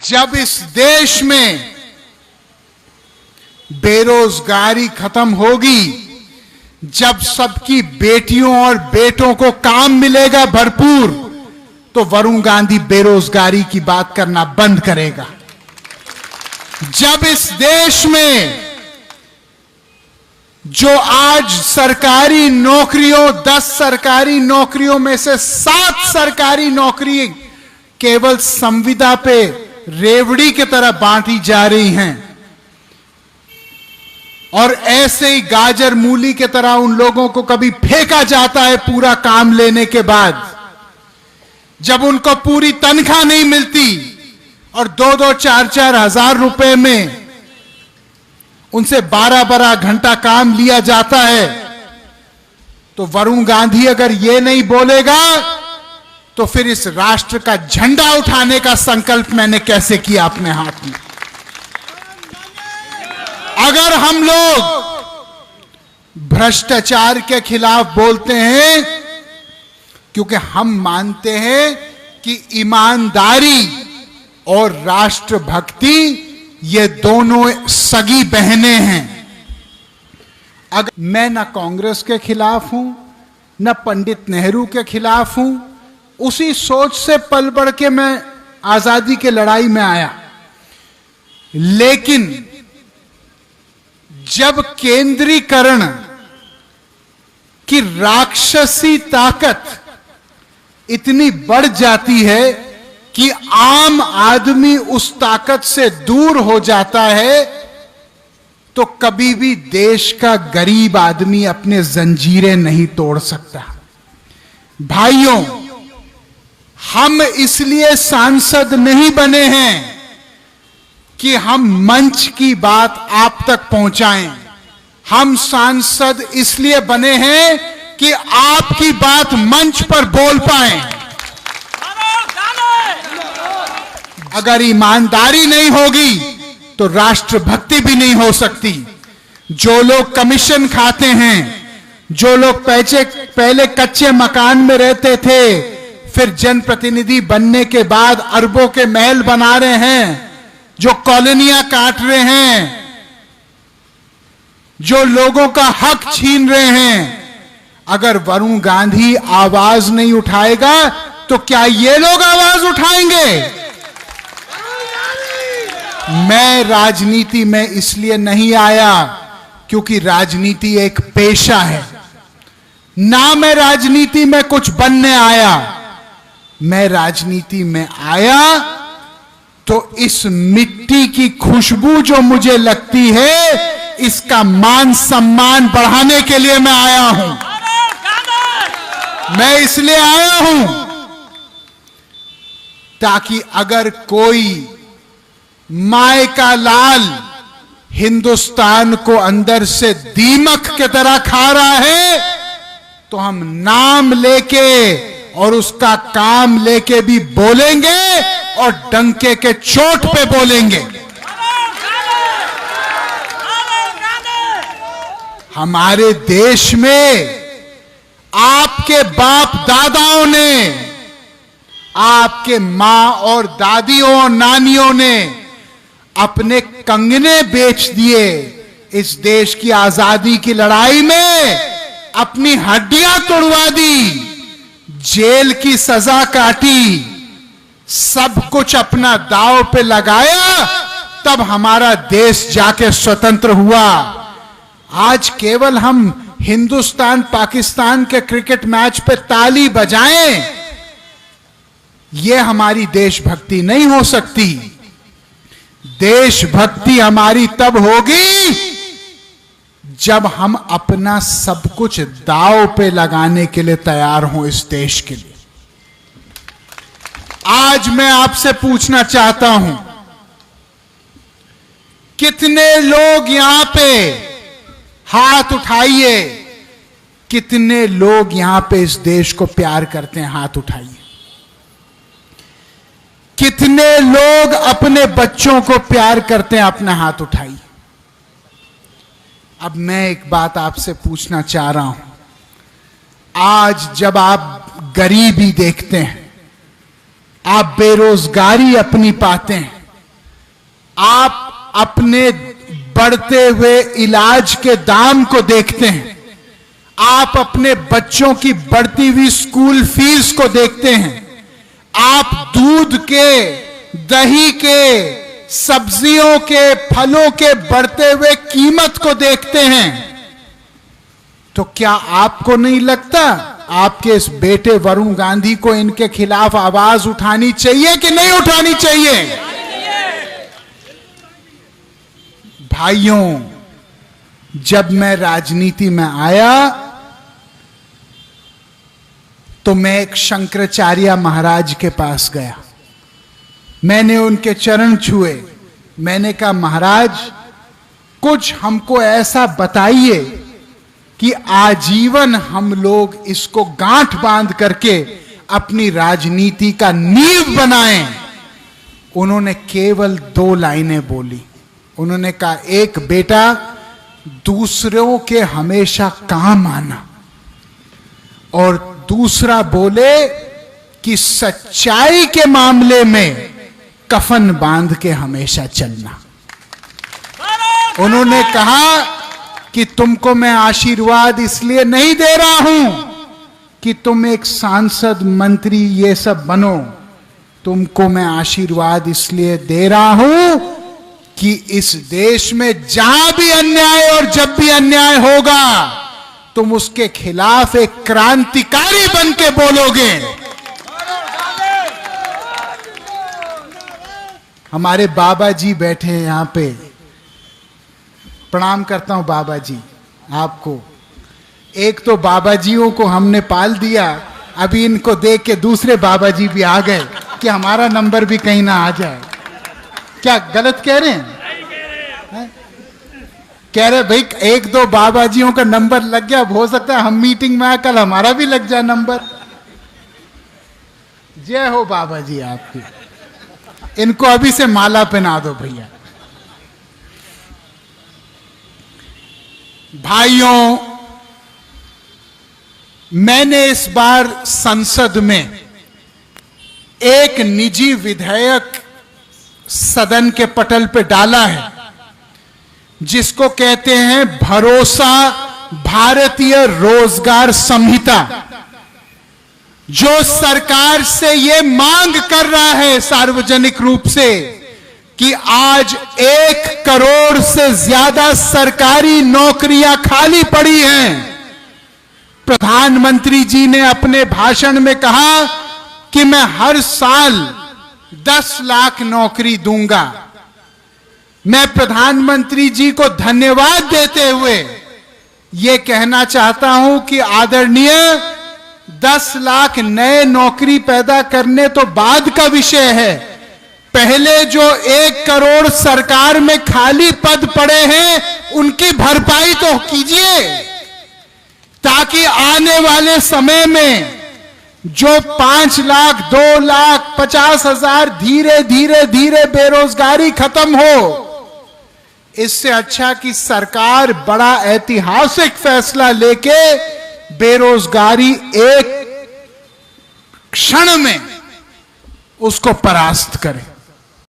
जब इस देश में बेरोजगारी खत्म होगी, जब सबकी बेटियों और बेटों को काम मिलेगा भरपूर, तो वरुण गांधी बेरोजगारी की बात करना बंद करेगा। जब इस देश में जो आज सरकारी नौकरियों 10 सरकारी नौकरियों में से 7 सरकारी नौकरी केवल संविदा पे रेवड़ी की तरह बांटी जा रही हैं, और ऐसे ही गाजर मूली की तरह उन लोगों को कभी फेंका जाता है पूरा काम लेने के बाद, जब उनको पूरी तनख्वाह नहीं मिलती और 2-2, 4-4 हजार रुपए में उनसे 12-12 घंटा काम लिया जाता है, तो वरुण गांधी अगर ये नहीं बोलेगा तो फिर इस राष्ट्र का झंडा उठाने का संकल्प मैंने कैसे किया अपने हाथ में। अगर हम लोग भ्रष्टाचार के खिलाफ बोलते हैं क्योंकि हम मानते हैं कि ईमानदारी और राष्ट्रभक्ति ये दोनों सगी बहनें हैं। अगर मैं ना कांग्रेस के खिलाफ हूं, ना पंडित नेहरू के खिलाफ हूं, उसी सोच से पल बढ़ के मैं आजादी की लड़ाई में आया, लेकिन जब केंद्रीकरण की राक्षसी ताकत इतनी बढ़ जाती है कि आम आदमी उस ताकत से दूर हो जाता है, तो कभी भी देश का गरीब आदमी अपने जंजीरें नहीं तोड़ सकता। भाइयों, हम इसलिए सांसद नहीं बने हैं कि हम मंच की बात आप तक पहुंचाएं। हम सांसद इसलिए बने हैं कि आपकी बात मंच पर बोल पाएं। अगर ईमानदारी नहीं होगी तो राष्ट्रभक्ति भी नहीं हो सकती। जो लोग कमीशन खाते हैं, जो लोग पहले कच्चे मकान में रहते थे, फिर जनप्रतिनिधि बनने के बाद अरबों के महल बना रहे हैं, जो कॉलोनियां काट रहे हैं, जो लोगों का हक छीन रहे हैं, अगर वरुण गांधी आवाज नहीं उठाएगा तो क्या ये लोग आवाज उठाएंगे? मैं राजनीति में इसलिए नहीं आया क्योंकि राजनीति एक पेशा है, ना मैं राजनीति में कुछ बनने आया। मैं राजनीति में आया तो इस मिट्टी की खुशबू जो मुझे लगती है, इसका मान सम्मान बढ़ाने के लिए मैं आया हूं। मैं इसलिए आया हूं ताकि अगर कोई माय का लाल हिंदुस्तान को अंदर से दीमक की तरह खा रहा है, तो हम नाम लेके और उसका काम लेके भी बोलेंगे और डंके के चोट पे बोलेंगे। हमारे देश में आपके बाप दादाओं ने, आपके मां और दादियों और नानियों ने अपने कंगने बेच दिए। इस देश की आजादी की लड़ाई में अपनी हड्डियां तोड़वा दी, जेल की सजा काटी, सब कुछ अपना दांव पे लगाया, तब हमारा देश जाके स्वतंत्र हुआ। आज केवल हम हिंदुस्तान पाकिस्तान के क्रिकेट मैच पे ताली बजाएं, यह हमारी देशभक्ति नहीं हो सकती। देशभक्ति हमारी तब होगी जब हम अपना सब कुछ दांव पे लगाने के लिए तैयार हों इस देश के लिए। आज मैं आपसे पूछना चाहता हूं, कितने लोग यहां पे हाथ उठाइए, कितने लोग यहां पे इस देश को प्यार करते हैं? हाथ उठाइए। कितने लोग अपने बच्चों को प्यार करते हैं? अपना हाथ उठाइए। अब मैं एक बात आपसे पूछना चाह रहा हूं, आज जब आप गरीबी देखते हैं, आप बेरोजगारी अपनी पाते हैं, आप अपने बढ़ते हुए इलाज के दाम को देखते हैं, आप अपने बच्चों की बढ़ती हुई स्कूल फीस को देखते हैं, आप दूध के, दही के, सब्जियों के, फलों के बढ़ते हुए कीमत को देखते हैं, तो क्या आपको नहीं लगता आपके इस बेटे वरुण गांधी को इनके खिलाफ आवाज उठानी चाहिए कि नहीं उठानी चाहिए? भाइयों, जब मैं राजनीति में आया तो मैं एक शंकराचार्य महाराज के पास गया, मैंने उनके चरण छुए, मैंने कहा महाराज कुछ हमको ऐसा बताइए कि आजीवन हम लोग इसको गांठ बांध करके अपनी राजनीति का नींव बनाएं। उन्होंने केवल 2 लाइनें बोली। उन्होंने कहा, एक बेटा दूसरों के हमेशा काम आना, और दूसरा बोले कि सच्चाई के मामले में कफन बांध के हमेशा चलना। उन्होंने कहा कि तुमको मैं आशीर्वाद इसलिए नहीं दे रहा हूं कि तुम एक सांसद, मंत्री ये सब बनो, तुमको मैं आशीर्वाद इसलिए दे रहा हूं कि इस देश में जहां भी अन्याय और जब भी अन्याय होगा तुम उसके खिलाफ एक क्रांतिकारी बन के बोलोगे। हमारे बाबा जी बैठे हैं यहां पे, प्रणाम करता हूं बाबा जी आपको। एक तो बाबा जियों को हमने पाल दिया, अभी इनको देख के दूसरे बाबा जी भी आ गए कि हमारा नंबर भी कहीं ना आ जाए। क्या गलत कह रहे हैं? कह रहे भाई 1-2 बाबा जियों का नंबर लग गया, हो सकता है हम मीटिंग में आए कल हमारा भी लग जाए नंबर। जय हो बाबा जी आपकी। इनको अभी से माला पहना दो भैया। भाइयों, मैंने इस बार संसद में एक निजी विधेयक सदन के पटल पे डाला है जिसको कहते हैं भरोसा भारतीय रोजगार संहिता, जो सरकार से यह मांग कर रहा है सार्वजनिक रूप से कि आज 1 करोड़ से ज्यादा सरकारी नौकरियां खाली पड़ी हैं। प्रधानमंत्री जी ने अपने भाषण में कहा कि मैं हर साल 10 लाख नौकरी दूंगा। मैं प्रधानमंत्री जी को धन्यवाद देते हुए यह कहना चाहता हूं कि आदरणीय, 10 लाख नए नौकरी पैदा करने तो बाद का विषय है, पहले जो 1 करोड़ सरकार में खाली पद पड़े हैं उनकी भरपाई तो कीजिए, ताकि आने वाले समय में जो 5 लाख, 2 लाख, 50,000 धीरे धीरे धीरे बेरोजगारी खत्म हो। इससे अच्छा कि सरकार बड़ा ऐतिहासिक फैसला लेके बेरोजगारी एक क्षण में उसको परास्त करे।